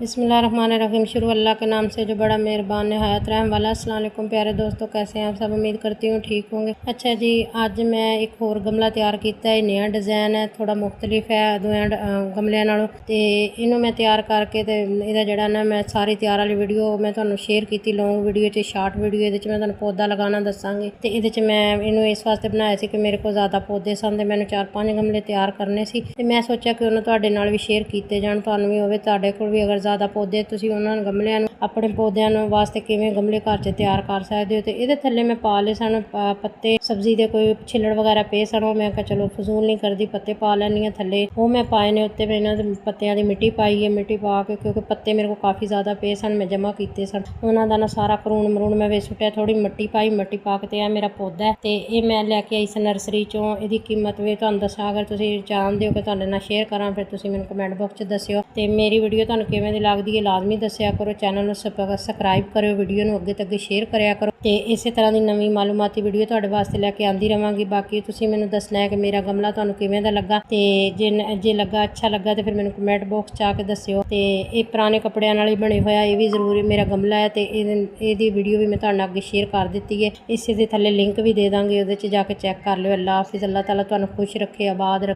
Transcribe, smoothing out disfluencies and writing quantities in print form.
बिस्मिल्लाहिर्रहमानिर्रहीम। शुरू अल्लाह के नाम से जो बड़ा मेहरबान नहायत रहम वाला। अस्सलाम वालेकुम प्यारे दोस्तों, कैसे हैं आप सब? उम्मीद करती हूँ ठीक होंगे। अच्छा जी, अज मैं एक होर गमला तैयार किया है। नया डिज़ाइन है, थोड़ा मुख्तलिफ है दूसरे गमलियां नालों। ते इनू मैं तैयार करके ते इहदा जिहड़ा ना मैं सारी तैयार वाली वीडियो मैं तुहानू शेयर की, लॉन्ग वीडियो च शार्ट वीडियो। ये मैं तुहानू पौधा लगाना दसांगी। तो ये मैं इनू इस वास्ते बनाया सी कि मेरे को ज़्यादा पौधे सन ते मैंने 4-5 गमले तैयार करने सी। ते मैं सोचा कि उन्होंने तुहाडे नाल भी शेयर किए जाण, तुहानू भी होवे, तुहाडे कोल भी अगर ज़्यादा पौधे तुसीं उन्हां गमलिਆਂ ਨੂੰ अपने पौधों वास्ते किवें गमले घर च तैयार कर सकते हो। तो ये थल्ले मैं पा ले सन पत्ते, सब्जी के कोई छिलड़ वगैरह पे सन, मैं चलो फजूल नहीं करती, पत्ते पा लैनी थल्ले। वो मैं पाए ने उत्ते मैं इन्हां पत्तियां दी मिट्टी पाई है, मिट्टी पा के क्योंकि पत्ते मेरे को काफ़ी ज़्यादा पे सन, मैं जमा किए सन। उन्हां दा ना सारा करून मरून मैं विच सुट्टिया, थोड़ी मिट्टी पाई, मिट्टी पा के ते मेरा पौधा है। तो ये मैं लैके आई सी नर्सरी चों। इसकी कीमत भी तुहानू दसां, अगर तुसीं चाहते हो कि तुहाडे नाल शेयर करां फिर तुसीं मैनूं कमेंट बॉक्स च दस्सिओ। ते मेरी वीडियो तुहानू किवें दी लगदी है लाजमी दस्सिया करो। चैनल नूं सबसक्राइब करो, वीडियो नूं अगे तक शेयर करिया करो। तो इस तरह की नवीं मालूमाती वीडियो तुहाडे वास्ते लैके आंदी रहांगी। बाकी तुसीं मैनूं दसना है कि मेरा गमला तुहानू किवें दा लगा। तो जे लगा अच्छा लगा तो फिर मैनूं कमेंट बॉक्स च आके दस्सिओ। तो ये पुराने कपड़ियां नाल ही बने होया, ये भी जरूरी मेरा गमला है। तो ये वीडियो भी मैं तुहाडे नाल अगे शेयर कर दी है। इस दे थल्ले लिंक भी दे दांगी, उहदे च जाके चैक कर लिओ। अल्लाह हाफिज़। अल्लाह ताला तुहानू खुश रखे, आबाद रखे।